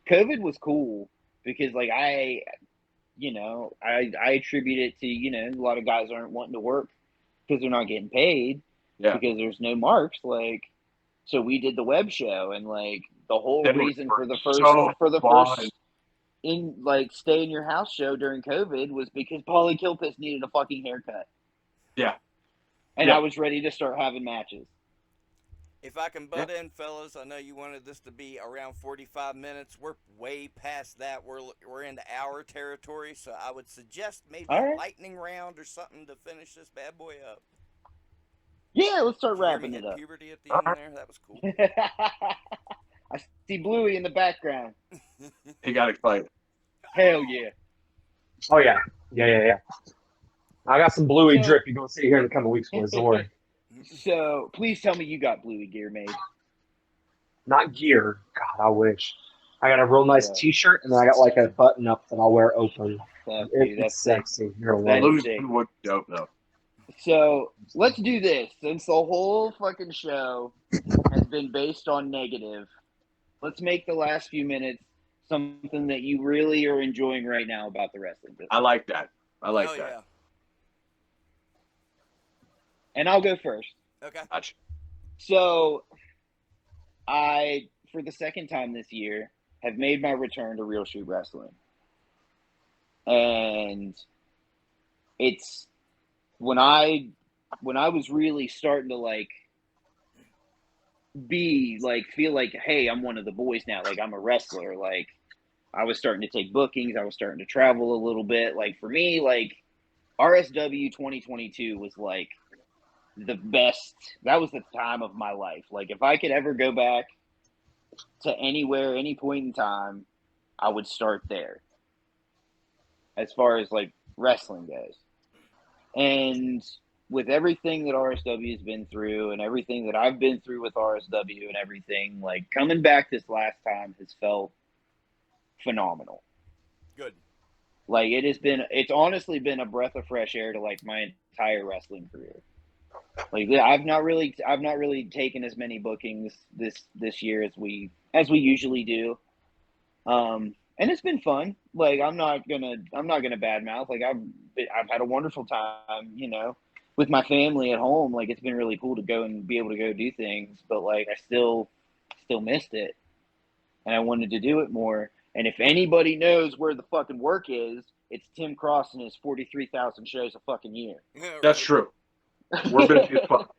COVID was cool because like I attribute it to, a lot of guys aren't wanting to work because they're not getting paid because there's no marks. Like, so we did the web show, and like the whole That was reason for the so first fun. in like stay in your house show during COVID was because Paulie Kilpis needed a fucking haircut. Yeah. And Yeah. I was ready to start having matches. If I can butt in, fellas, I know you wanted this to be around 45 minutes. We're way past that. We're into hour territory, so I would suggest maybe All a right. lightning round or something to finish this bad boy up. Yeah, let's start Did you hear wrapping me it hit up. puberty at the end there? That was cool. I see Bluey in the background. He got excited. Hell yeah. Oh yeah. Yeah. I got some bluey drip you're gonna see here in the coming weeks, boys. Don't worry. So please tell me you got Bluey gear made. Not gear. God, I wish. I got a real nice Yeah. T-shirt, and then I got like a button up that I'll wear open. Fuck, dude, that's It's sick. sexy. You're That alone. is sick. Blue would dope though. So let's do this. Since the whole fucking show has been based on negative, let's make the last few minutes something that you really are enjoying right now about the wrestling business. I like that. I like Hell that. yeah. And I'll go first. Okay. Gotcha. So I, for the second time this year, have made my return to Real Street Wrestling. And it's when I was really starting to like be like feel like, hey, I'm one of the boys now, like I'm a wrestler. Like I was starting to take bookings, I was starting to travel a little bit. Like for me, like RSW 2022 was like the best. That was the time of my life. Like if I could ever go back to anywhere, any point in time, I would start there. As far as like wrestling goes. And with everything that RSW has been through and everything that I've been through with RSW and everything, like coming back this last time has felt phenomenal. Good. Like it's honestly been a breath of fresh air to like my entire wrestling career. Like I've not really taken as many bookings this year as we usually do. And it's been fun. Like I'm not gonna badmouth. Like I've had a wonderful time, with my family at home. Like it's been really cool to go and be able to go do things. But like I still missed it, and I wanted to do it more. And if anybody knows where the fucking work is, it's Tim Cross and his 43,000 shows a fucking year. Yeah, right. That's true. We're busy as fuck.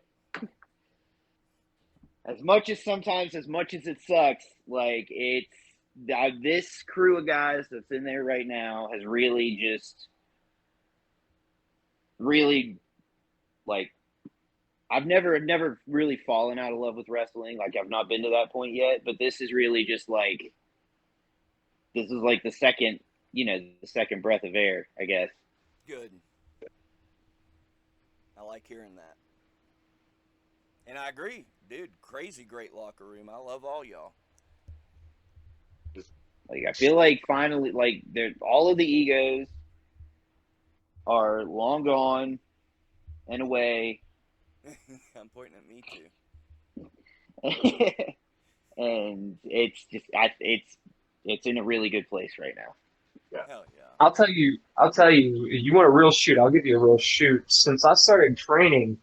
As much as it sucks, like this crew of guys that's in there right now has really like I've never really fallen out of love with wrestling. Like I've not been to that point yet, but this is really just like this is like the second breath of air, I guess. Good. I like hearing that. And I agree, dude. Crazy great locker room. I love all y'all. Like I feel like finally, like all of the egos are long gone and away. I'm pointing at me too. And it's just it's in a really good place right now. Hell yeah. I'll tell you, you want a real shoot, I'll give you a real shoot. Since I started training,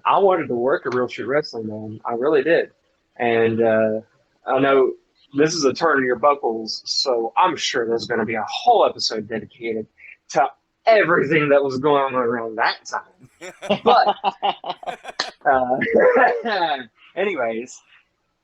I wanted to work a real shoot wrestling, man. I really did. And I know this is a turn of your buckles, so I'm sure there's going to be a whole episode dedicated to everything that was going on around that time. But, anyways,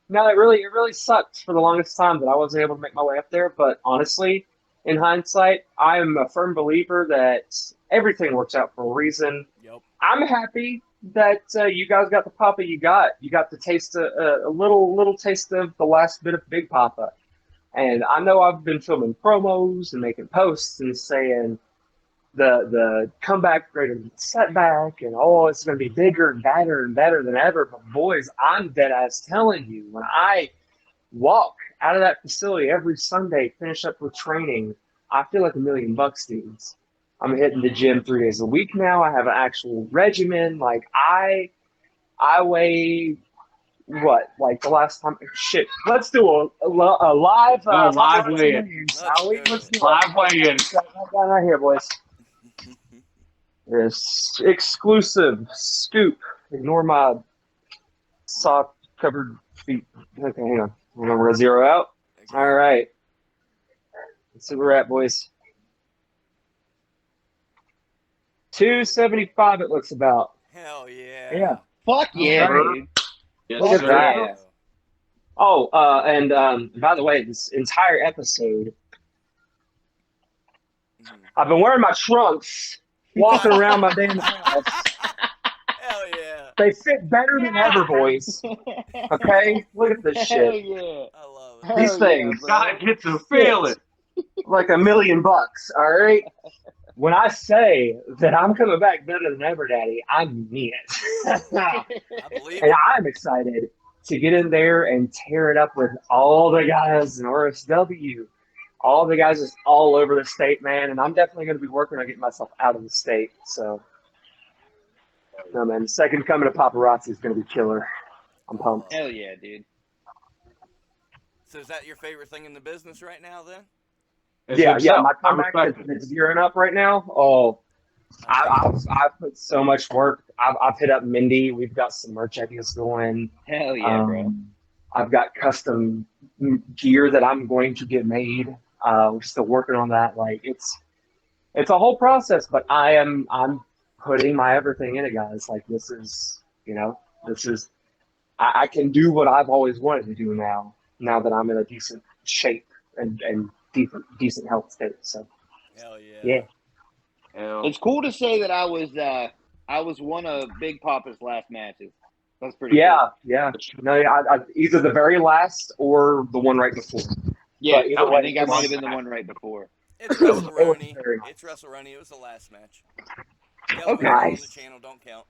no, it really sucked for the longest time that I wasn't able to make my way up there. But honestly, in hindsight, I'm a firm believer that everything works out for a reason. Yep. I'm happy that you guys got the Papa you got. You got to taste a little taste of the last bit of Big Papa. And I know I've been filming promos and making posts and saying the comeback greater than the setback, and it's going to be bigger and better than ever. But boys, I'm dead ass telling you, when I walk out of that facility every Sunday, finish up with training, I feel like $1 million, dudes. I'm hitting the gym 3 days a week now. I have an actual regimen. Like I weigh what? Like the last time? Shit. Let's do a live live weigh-in. Shall we? Let's do Live weigh-in. Right here, boys. This exclusive scoop. Ignore my sock-covered feet. Okay, hang on. We're gonna zero out. All right. Let's see where we're at, boys. 275. It looks about. Hell yeah. Yeah. Fuck yeah, dude. Yes, Look at sir. that. Oh, and by the way, this entire episode, I've been wearing my trunks, walking around my damn house. Hell yeah. They fit better than ever, boys. Okay? Look at this Hell shit. yeah. I love it. These Hell things. bro. God gets a feeling. Like $1 million, all right? When I say that I'm coming back better than ever, Daddy, I mean it. I believe And it. I'm excited to get in there and tear it up with all the guys in RSW, all the guys just all over the state, man. And I'm definitely going to be working on getting myself out of the state. So, no, man, the second coming of Paparazzi is going to be killer. I'm pumped. Hell yeah, dude. So is that your favorite thing in the business right now then? It's Yeah, himself. my I comeback respect it. is gearing up right now. Oh, I've put so much work. I've hit up Mindy. We've got some merch ideas going. Hell yeah, bro. I've got custom gear that I'm going to get made. We're still working on that. Like it's a whole process, but I'm putting my everything in it, guys. Like this is I can do what I've always wanted to do now that I'm in a decent shape and decent health state. So Hell yeah. yeah. Hell, It's cool to say that I was one of Big Papa's last matches. That's pretty Yeah, cool. yeah. No, I either the very last or the one right before. Yeah, But either I way, think I might have been the one right before. It's WrestleRoni. Very It's WrestleRoni. It was the last match. Yellow Okay. was not on the Nice. channel. Don't count.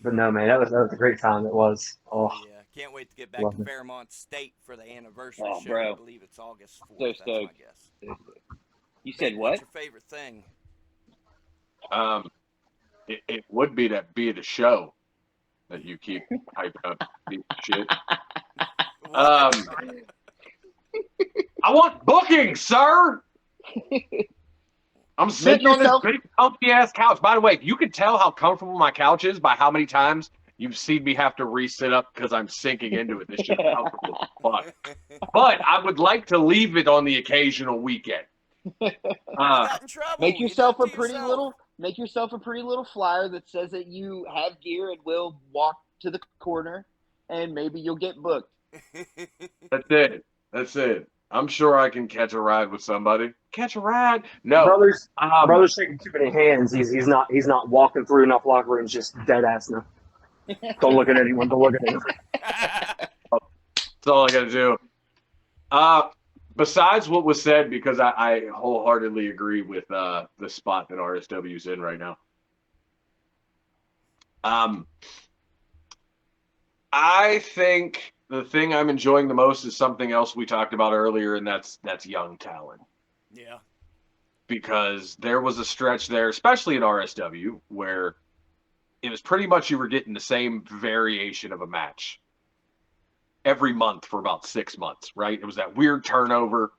But no, man, that was a great time. It was. Oh, Oh, yeah. Can't wait to get back love to it. Fairmont State for the anniversary Oh, show. bro. I believe it's August 4th. So That's my stoked. guess. You said Big, what? what's your favorite thing? It would be the show that you keep hyping up, piece of shit. What? I want booking, sir. I'm sitting on this yourself- big comfy ass couch. By the way, you can tell how comfortable my couch is by how many times you've seen me have to re-sit up because I'm sinking into it. This shit's comfortable as fuck. But I would like to leave it on the occasional weekend. You got in trouble. Make You yourself did a it to pretty yourself. little. Make yourself a pretty little flyer that says that you have gear and will walk to the corner, and maybe you'll get booked. That's it. That's it. I'm sure I can catch a ride with somebody. Catch a ride? No. Brother's shaking too many hands. He's not walking through enough locker rooms. Just dead ass now. Don't look at anyone. Don't look at anyone. That's all I got to do. Besides what was said, because I wholeheartedly agree with the spot that RSW's in right now. I think the thing I'm enjoying the most is something else we talked about earlier, and that's young talent. Yeah. Because there was a stretch there, especially at RSW, where it was pretty much you were getting the same variation of a match every month for about 6 months, right? It was that weird turnover.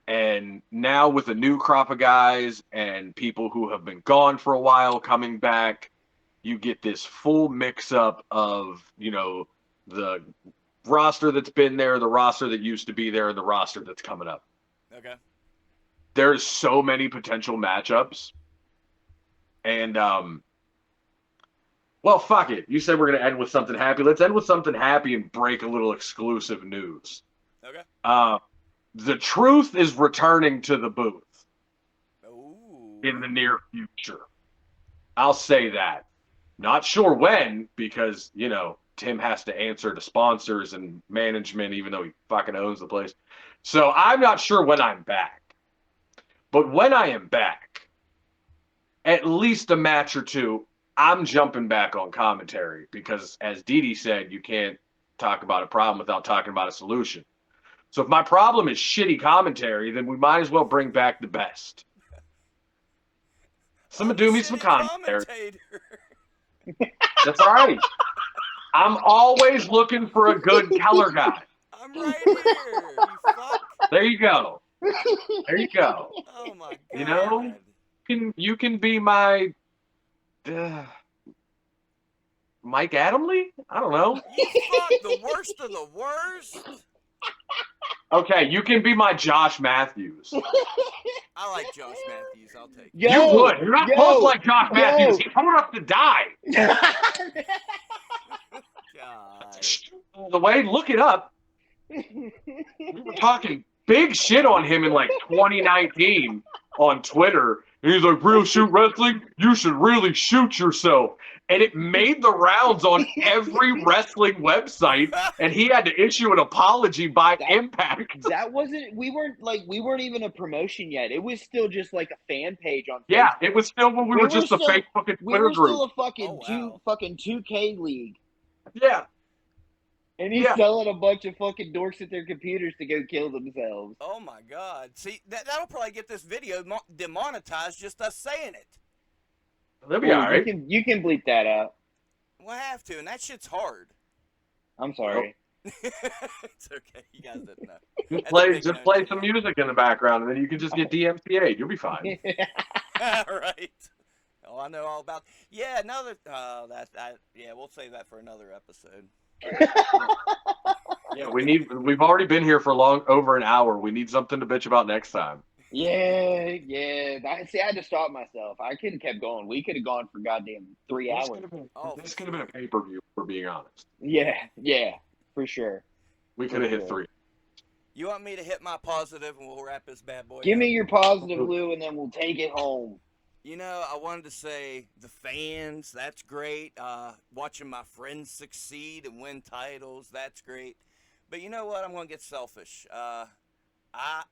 And now with a new crop of guys and people who have been gone for a while coming back, you get this full mix-up of, the roster that's been there, the roster that used to be there, and the roster that's coming up. Okay. There's so many potential matchups. And, well, fuck it. You said we're going to end with something happy. Let's end with something happy and break a little exclusive news. Okay. The Truth is returning to the booth Ooh. in the near future. I'll say that. Not sure when, because, Tim has to answer to sponsors and management, even though he fucking owns the place. So I'm not sure when I'm back. But when I am back, at least a match or two, I'm jumping back on commentary because, as Dee Dee said, you can't talk about a problem without talking about a solution. So if my problem is shitty commentary, then we might as well bring back the best. Someone do me some commentary. That's all right. I'm always looking for a good color guy. I'm right here, you fuck. There you go. There you go. Oh my god. You can be my Mike Adamley? I don't know. You fuck, the worst of the worst. Okay, you can be my Josh Matthews. I like Josh Matthews. I'll take it. You would. You're not both like Josh Matthews. He's coming up to die. God. The way, look it up. We were talking big shit on him in like 2019 on Twitter. And he's like, real shoot wrestling? You should really shoot yourself. And it made the rounds on every wrestling website, and he had to issue an apology by Impact. That wasn't. We weren't even a promotion yet. It was still just like a fan page on. Yeah, Facebook. it was still when we were just a Facebook and Twitter we were group. still a fucking 2K league. Yeah. And he's selling a bunch of fucking dorks at their computers to go kill themselves. Oh my god. See, that'll probably get this video demonetized, just us saying it. That'll be alright. You can bleep that out. We'll have to, and that shit's hard. I'm sorry. It's okay. You guys didn't know. Just play some music in the background, and then you can just get DMCA'd. You'll be fine. Right. Oh, I know all about. Yeah, we'll save that for another episode. Yeah, we've already been here for over an hour. We need something to bitch about next time. Yeah. I had to stop myself. I couldn't have kept going. We could have gone for goddamn 3 hours. This could have been a pay-per-view, for being honest. Yeah, for sure. We could have hit 3. You want me to hit my positive, and we'll wrap this bad boy Give up? me your positive, Lou, and then we'll take it home. I wanted to say the fans, that's great. Watching my friends succeed and win titles, that's great. But you know what? I'm going to get selfish.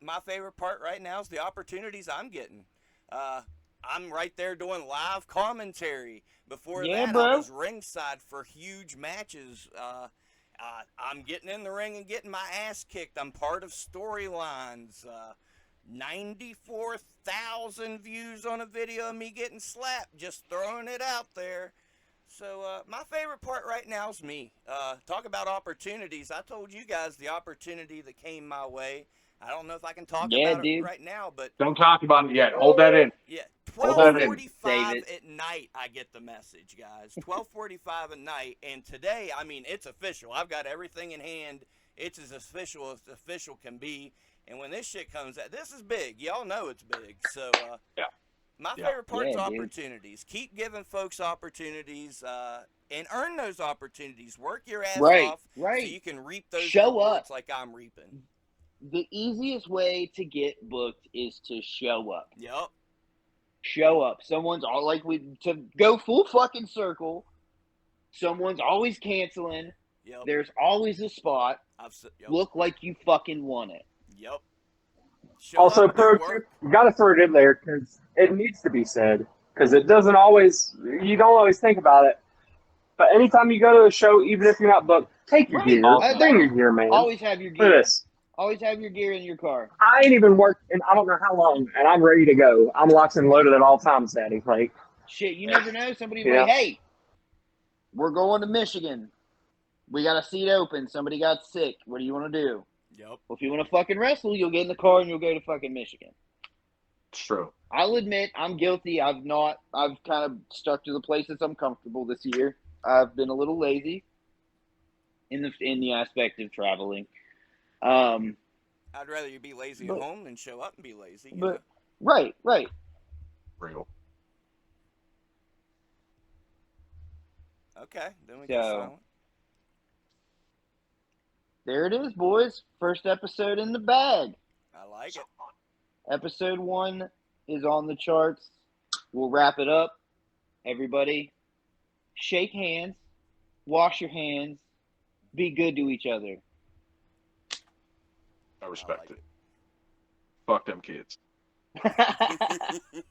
My favorite part right now is the opportunities I'm getting. I'm right there doing live commentary. Before Yeah, that, I bro. was ringside for huge matches. I'm getting in the ring and getting my ass kicked. I'm part of storylines. 94,000 views on a video of me getting slapped. Just throwing it out there. So my favorite part right now is me. Talk about opportunities. I told you guys the opportunity that came my way. I don't know if I can talk Yeah, about it dude. right now, but Don't talk about it yet. Hold that in. yeah, Hold that in. Save 12:45 it. at night. I get the message, guys. 12:45 at night, and today, I mean, it's official. I've got everything in hand. It's as official can be. And when this shit comes out, this is big. Y'all know it's big. So Yeah. my Yeah. favorite part's Yeah, dude. opportunities. Keep giving folks opportunities and earn those opportunities. Work your ass Right, off so right. you can reap those Show rewards up. like I'm reaping. The easiest way to get booked is to show up. Yep. Show up. Someone's all to go full fucking circle. Someone's always canceling. Yep. There's always a spot. Yep. Look like you fucking want it. Yep. Show Also, up, do pro work. tip, you got to throw it in there because it needs to be said. Because it doesn't always, you don't always think about it. But anytime you go to a show, even if you're not booked, take your Right. gear. Awesome. Bring your gear, man. Always have your Look at gear. this. Always have your gear in your car. I ain't even worked in I don't know how long, and I'm ready to go. I'm locked and loaded at all times, Daddy. Like, Shit, you never know. Somebody Yeah. like, hey, we're going to Michigan. We got a seat open. Somebody got sick. What do you want to do? Yep. Well, if you want to fucking wrestle, you'll get in the car and you'll go to fucking Michigan. It's true. I'll admit I'm guilty. I've kind of stuck to the places I'm comfortable this year. I've been a little lazy in the aspect of traveling. I'd rather you be lazy at home than show up and be lazy. You know? Right. Real. Okay, then we go silent. There it is, boys. First episode in the bag. I like it. Episode 1 is on the charts. We'll wrap it up. Everybody, shake hands, wash your hands, be good to each other. I respect I like it. Fuck them kids. it.